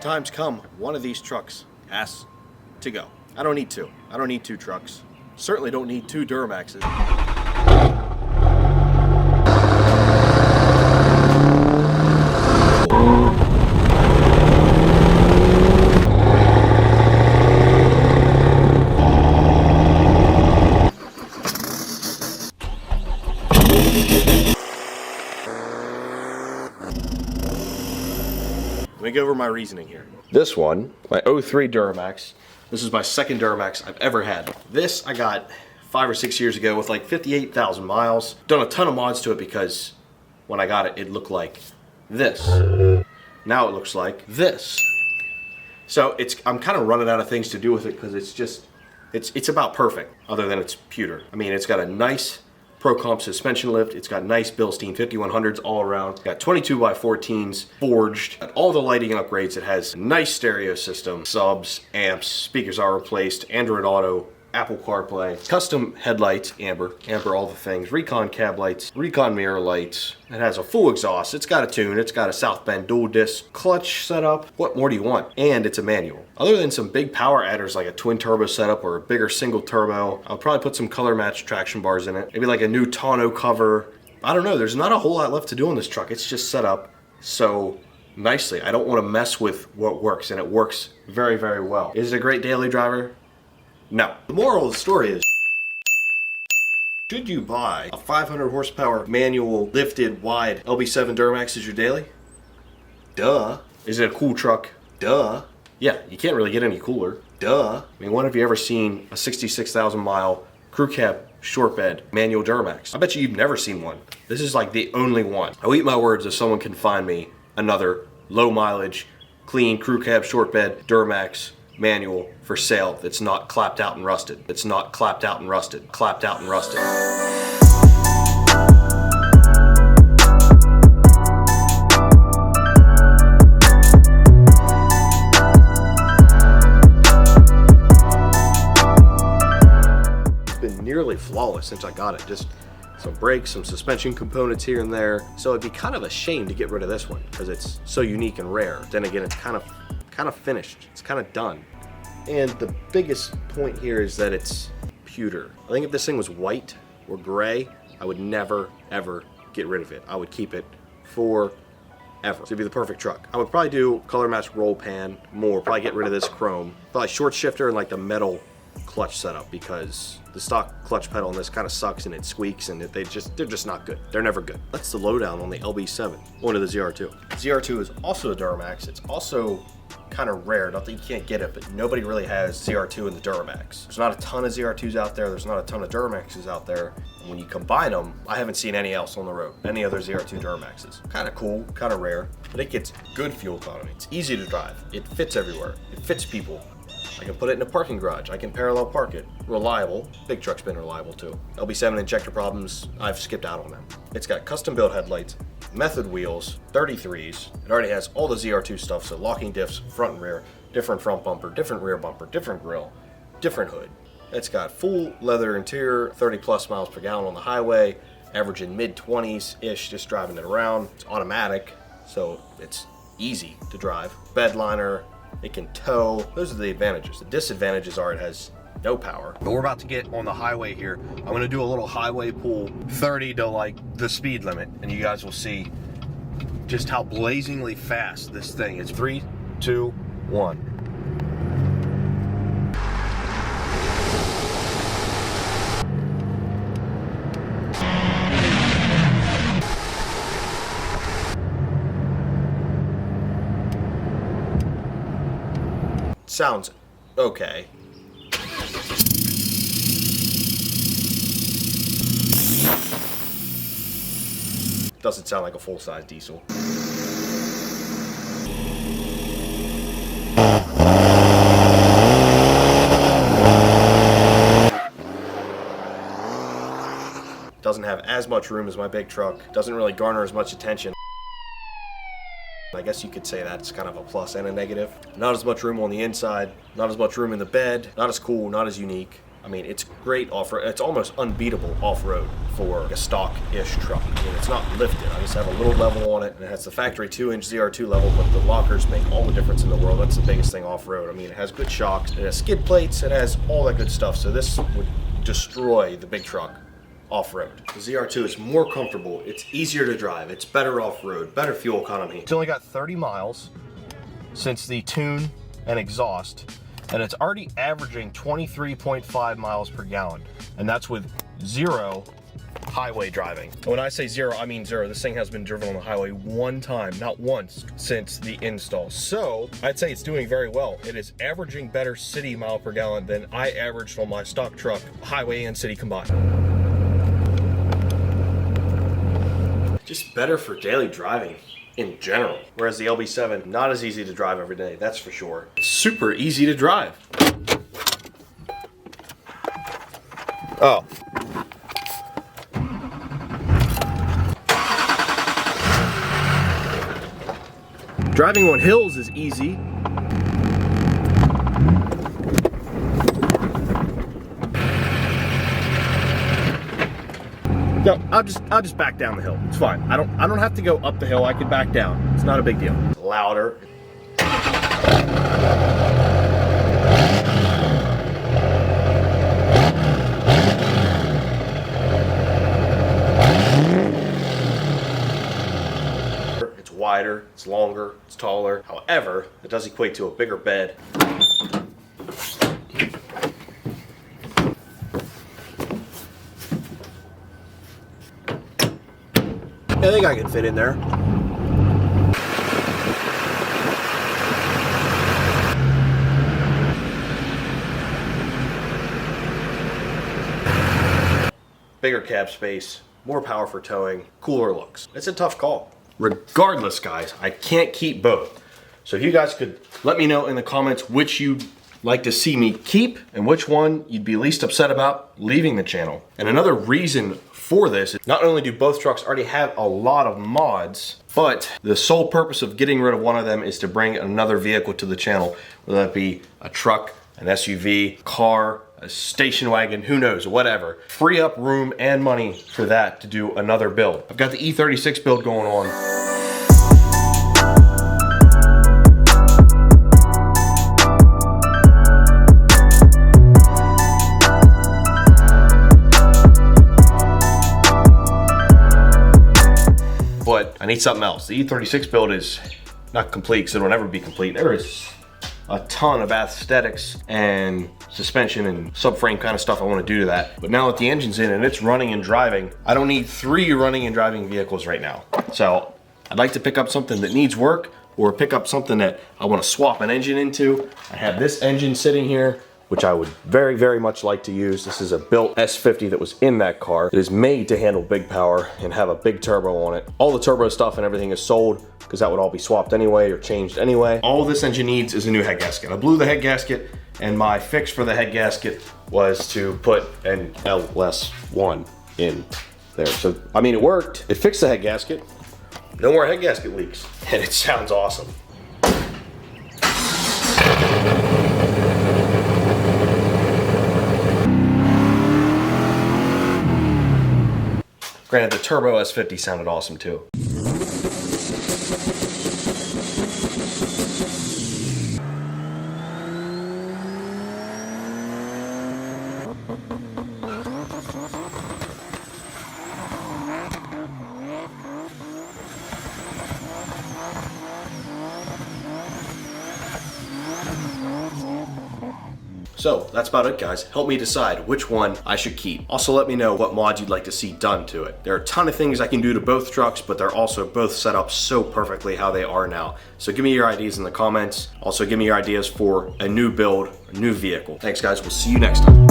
times come, one of these trucks has to go. I don't need two. I don't need two trucks. Certainly don't need two Duramaxes. Let me go over my reasoning here. This one, my 03 Duramax, this is my second Duramax I've ever had. This I got 5 or 6 years ago with like 58,000 miles. Done a ton of mods to it because when I got it, it looked like this. Now it looks like this. So I'm kind of running out of things to do with it because it's about perfect, other than it's pewter. I mean, it's got a nice Pro Comp suspension lift. It's got nice Bilstein 5100s all around. It's got 22x14s forged. Got all the lighting upgrades. It has a nice stereo system, subs, amps, speakers are replaced, Android Auto, Apple CarPlay, custom headlights, amber all the things, Recon cab lights, Recon mirror lights. It has a full exhaust. It's got a tune. It's got a South Bend dual disc clutch setup. What more do you want? And it's a manual. Other than some big power adders like a twin turbo setup or a bigger single turbo, I'll probably put some color match traction bars in it. Maybe like a new tonneau cover. I don't know. There's not a whole lot left to do on this truck. It's just set up so nicely. I don't want to mess with what works, and it works very, very well. Is it a great daily driver? No. The moral of the story is, should you buy a 500 horsepower manual lifted wide LB7 Duramax as your daily? Duh. Is it a cool truck? Duh. Yeah, you can't really get any cooler. Duh. I mean, when have you ever seen a 66,000 mile crew cab short bed manual Duramax? I bet you've never seen one. This is like the only one. I'll eat my words if someone can find me another low mileage, clean crew cab short bed Duramax manual for sale that's not clapped out and rusted. It's not clapped out and rusted. Clapped out and rusted. It's been nearly flawless since I got it. Just some brakes, some suspension components here and there. So it'd be kind of a shame to get rid of this one because it's so unique and rare. Then again, it's kind of finished. It's kind of done. And the biggest point here is that it's pewter. I think if this thing was white or gray, I would never, ever get rid of it. I would keep it forever. So it'd be the perfect truck. I would probably do color match roll pan more, probably get rid of this chrome. Probably short shifter and like the metal clutch setup because the stock clutch pedal on this kind of sucks and it squeaks and they're just not good. They're never good. That's the lowdown on the LB7. Going to the ZR2. ZR2 is also a Duramax. It's also kind of rare. Not that you can't get it, but nobody really has ZR2 in the Duramax. There's not a ton of ZR2s out there. There's not a ton of Duramaxes out there. And when you combine them, I haven't seen any else on the road. Any other ZR2 Duramaxes. Kind of cool, kind of rare, but it gets good fuel economy. It's easy to drive. It fits everywhere. It fits people. I can put it in a parking garage. I can parallel park it. Reliable. Big truck's been reliable too. LB7 injector problems, I've skipped out on them. It's got custom built headlights, method wheels, 33s. It already has all the ZR2 stuff, so locking diffs, front and rear, different front bumper, different rear bumper, different grille, different hood. It's got full leather interior, 30 plus miles per gallon on the highway, averaging mid-20s-ish just driving it around. It's automatic, so it's easy to drive. Bed liner, it can tow. Those are the advantages. The disadvantages are it has no power. But we're about to get on the highway here. I'm gonna do a little highway pull, 30 to like the speed limit, and you guys will see just how blazingly fast this thing is. 3, 2, 1. Sounds okay. Doesn't sound like a full-size diesel. Doesn't have as much room as my big truck. Doesn't really garner as much attention. I guess you could say that's kind of a plus and a negative. Not as much room on the inside, not as much room in the bed, not as cool, not as unique. I mean, it's great off-road. It's almost unbeatable off-road for a stock-ish truck. I mean, it's not lifted. I just have a little level on it, and it has the factory 2-inch ZR2 level, but the lockers make all the difference in the world. That's the biggest thing off-road. I mean, it has good shocks, it has skid plates, it has all that good stuff. So this would destroy the big truck off-road. The ZR2 is more comfortable, it's easier to drive, it's better off-road, better fuel economy. It's only got 30 miles since the tune and exhaust, and it's already averaging 23.5 miles per gallon, and that's with zero highway driving. When I say zero, I mean zero. This thing has been driven on the highway one time, not once, since the install. So I'd say it's doing very well. It is averaging better city mile per gallon than I averaged on my stock truck, highway and city combined. Just better for daily driving in general. Whereas the LB7, not as easy to drive every day, that's for sure. Super easy to drive. Oh. Driving on hills is easy. No, I'll just back down the hill. It's fine. I don't have to go up the hill. I can back down. It's not a big deal. It's louder. It's wider, it's longer, it's taller. However, it does equate to a bigger bed. I think I can fit in there. Bigger cab space, more power for towing, cooler looks. It's a tough call. Regardless, guys, I can't keep both. So if you guys could let me know in the comments which you'd like to see me keep and which one you'd be least upset about leaving the channel. And another reason for this is not only do both trucks already have a lot of mods, but the sole purpose of getting rid of one of them is to bring another vehicle to the channel, whether that be a truck, an SUV, car, a station wagon, who knows, whatever. Free up room and money for that to do another build. I've got the E36 build going on. But I need something else. The E36 build is not complete because it'll never be complete. There is a ton of aesthetics and suspension and subframe kind of stuff I want to do to that. But now that the engine's in and it's running and driving, I don't need 3 running and driving vehicles right now. So I'd like to pick up something that needs work or pick up something that I want to swap an engine into. I have this engine sitting here, which I would very, very much like to use. This is a built S50 that was in that car. It is made to handle big power and have a big turbo on it. All the turbo stuff and everything is sold because that would all be swapped anyway or changed anyway. All this engine needs is a new head gasket. I blew the head gasket, and my fix for the head gasket was to put an LS1 in there. So, I mean, it worked. It fixed the head gasket. No more head gasket leaks. And it sounds awesome. Granted, the turbo S50 sounded awesome too. So that's about it, guys. Help me decide which one I should keep. Also, let me know what mods you'd like to see done to it. There are a ton of things I can do to both trucks, but they're also both set up so perfectly how they are now. So give me your ideas in the comments. Also, give me your ideas for a new build, a new vehicle. Thanks, guys. We'll see you next time.